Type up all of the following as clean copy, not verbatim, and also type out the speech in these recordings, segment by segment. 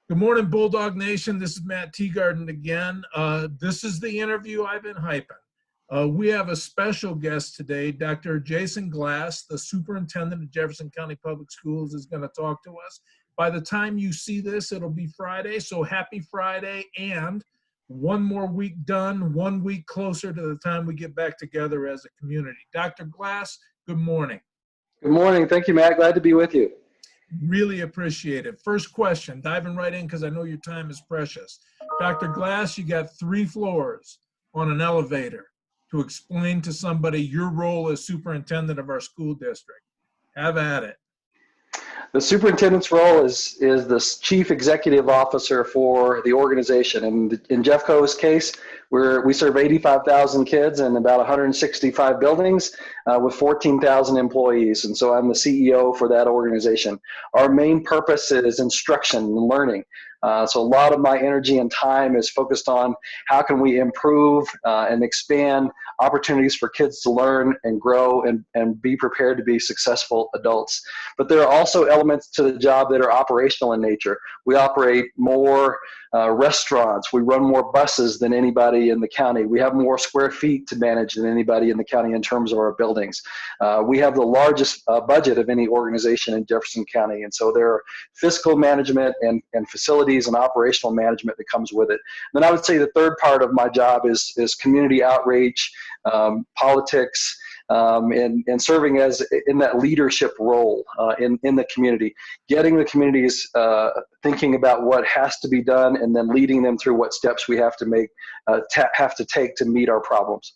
Good morning, Bulldog Nation. This is Matt Teagarden again. This is the interview I've been hyping. We have a special guest today. Dr. Jason Glass, the Superintendent of Jefferson County Public Schools, is going to talk to us. By the time you see this, it'll be Friday, so happy Friday, and one more week done, 1 week closer to the time we get back together as a community. Dr. Glass, good morning. Good morning. Thank you, Matt. Glad to be with you. Really appreciate it. First question, diving right in because I know your time is precious. Dr. Glass, you got 3 floors on an elevator to explain to somebody your role as superintendent of our school district. Have at it. The superintendent's role is the chief executive officer for the organization. And in Jeffco's case, we serve 85,000 kids in about 165 buildings with 14,000 employees. And so I'm the CEO for that organization. Our main purpose is instruction and learning. So a lot of my energy and time is focused on how can we improve and expand opportunities for kids to learn and grow and be prepared to be successful adults. But there are also elements to the job that are operational in nature. We operate more restaurants. We run more buses than anybody in the county. We have more square feet to manage than anybody in the county in terms of our buildings. We have the largest budget of any organization in Jefferson County. And so there are fiscal management and facilities and operational management that comes with it. Then I would say the third part of my job is community outreach, politics, and serving as in that leadership role in the community, getting the communities thinking about what has to be done and then leading them through what steps we have to take to meet our problems.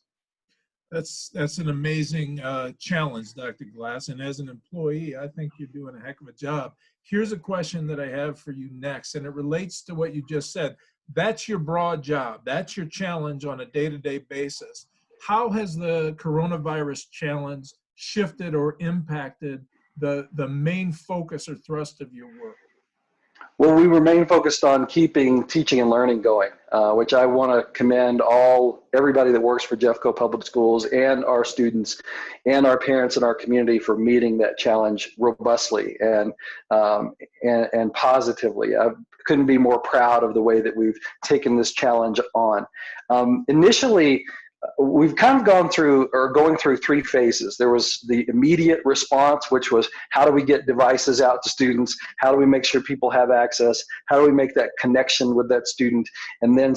That's an amazing challenge, Dr. Glass. And as an employee, I think you're doing a heck of a job. Here's a question that I have for you next, and it relates to what you just said. That's your broad job. That's your challenge on a day-to-day basis. How has the coronavirus challenge shifted or impacted the main focus or thrust of your work? Well, we remain focused on keeping teaching and learning going, which I want to commend everybody that works for Jeffco Public Schools and our students and our parents and our community for meeting that challenge robustly and positively. I couldn't be more proud of the way that we've taken this challenge on. Initially, we've kind of going through 3 phases. There was the immediate response, which was how do we get devices out to students? How do we make sure people have access? How do we make that connection with that student? And then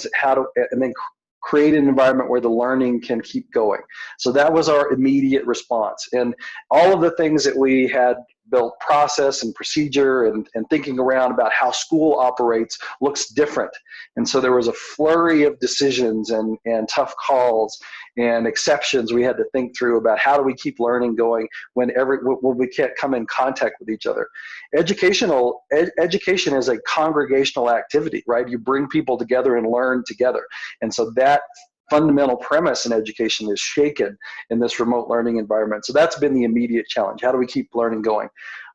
create an environment where the learning can keep going. So that was our immediate response. And all of the things that we had built process and procedure and thinking around about how school operates looks different. And so there was a flurry of decisions and tough calls and exceptions we had to think through about how do we keep learning going when we can't come in contact with each other. Education is a congregational activity, right? You bring people together and learn together. And so that fundamental premise in education is shaken in this remote learning environment. So that's been the immediate challenge. How do we keep learning going?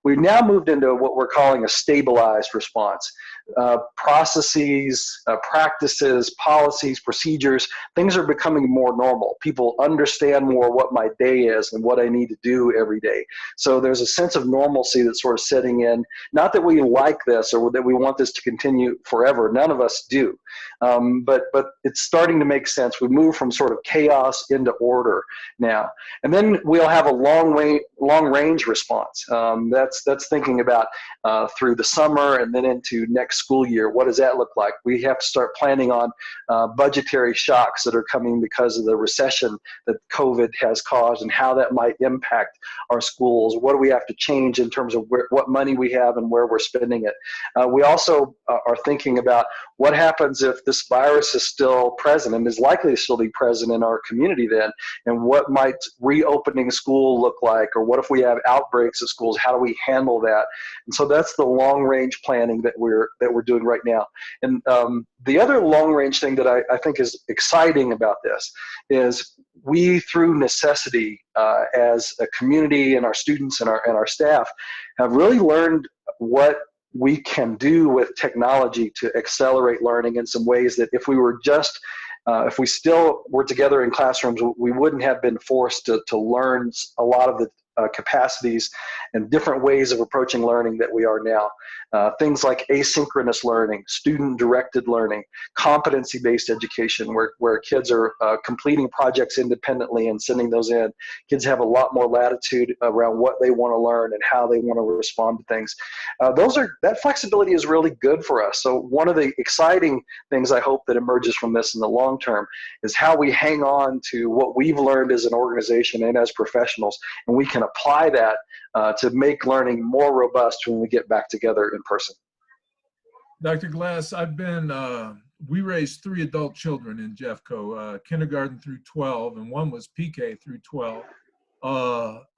We've now moved into what we're calling a stabilized response. Processes, practices, policies, procedures, things are becoming more normal. People understand more what my day is and what I need to do every day. So there's a sense of normalcy that's sort of setting in. Not that we like this or that we want this to continue forever. None of us do. But it's starting to make sense. We move from sort of chaos into order now. And then we'll have a long range response. That's thinking about through the summer and then into next school year. What does that look like? We have to start planning on budgetary shocks that are coming because of the recession that COVID has caused and how that might impact our schools. What do we have to change in terms of what money we have and where we're spending it? We also are thinking about what happens if this virus is still present and is likely to still be present in our community then, and what might reopening school look like, or what if we have outbreaks at schools? How do we handle that? And so that's the long range planning that we're doing right now. And the other long range thing that I think is exciting about this is we, through necessity, as a community and our students and our staff, have really learned what we can do with technology to accelerate learning in some ways that if we still were together in classrooms, we wouldn't have been forced to learn a lot of capacities and different ways of approaching learning that we are now. Things like asynchronous learning, student-directed learning, competency-based education, where kids are completing projects independently and sending those in. Kids have a lot more latitude around what they want to learn and how they want to respond to things. That flexibility is really good for us. So one of the exciting things I hope that emerges from this in the long term is how we hang on to what we've learned as an organization and as professionals, and we can apply that to make learning more robust when we get back together in person. Dr. Glass, we raised 3 adult children in Jeffco, kindergarten through 12, and one was PK through 12.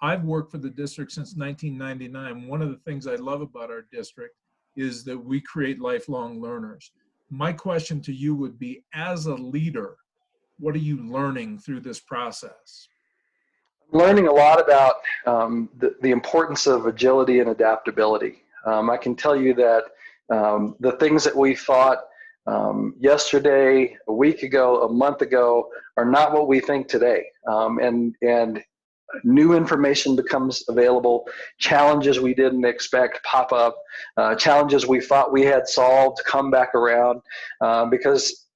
I've worked for the district since 1999. One of the things I love about our district is that we create lifelong learners. My question to you would be, as a leader, what are you learning through this process? Learning a lot about the importance of agility and adaptability. I can tell you that the things that we thought yesterday, a week ago, a month ago, are not what we think today. And new information becomes available. Challenges we didn't expect pop up. Challenges we thought we had solved come back around because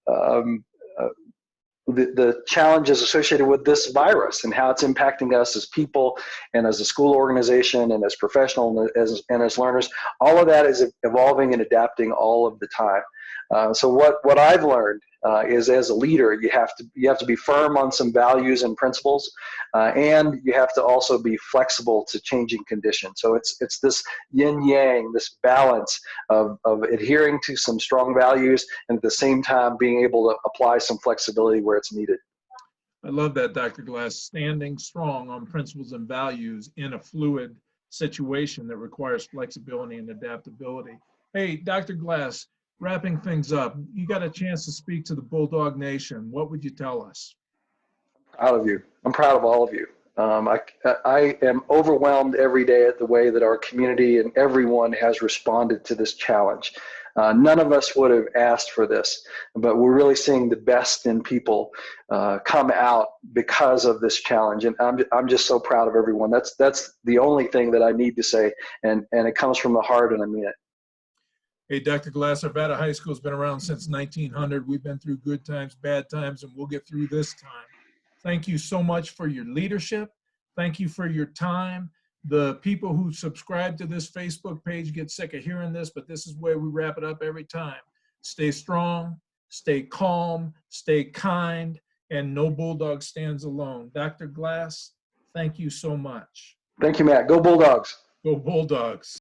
the challenges associated with this virus and how it's impacting us as people and as a school organization and as professionals and as learners, all of that is evolving and adapting all of the time. So what I've learned is, as a leader, you have to be firm on some values and principles, and you have to also be flexible to changing conditions. So it's this yin yang, this balance of adhering to some strong values and at the same time being able to apply some flexibility where it's needed. I love that, Dr. Glass, standing strong on principles and values in a fluid situation that requires flexibility and adaptability. Hey, Dr. Glass, wrapping things up, you got a chance to speak to the Bulldog Nation. What would you tell us? I'm proud of you. I'm proud of all of you. I am overwhelmed every day at the way that our community and everyone has responded to this challenge. None of us would have asked for this, but we're really seeing the best in people come out because of this challenge. And I'm just so proud of everyone. That's the only thing that I need to say, and it comes from the heart, and I mean it. Hey, Dr. Glass, Arvada High School has been around since 1900. We've been through good times, bad times, and we'll get through this time. Thank you so much for your leadership. Thank you for your time. The people who subscribe to this Facebook page get sick of hearing this, but this is where we wrap it up every time. Stay strong, stay calm, stay kind, and no Bulldog stands alone. Dr. Glass, thank you so much. Thank you, Matt. Go Bulldogs. Go Bulldogs.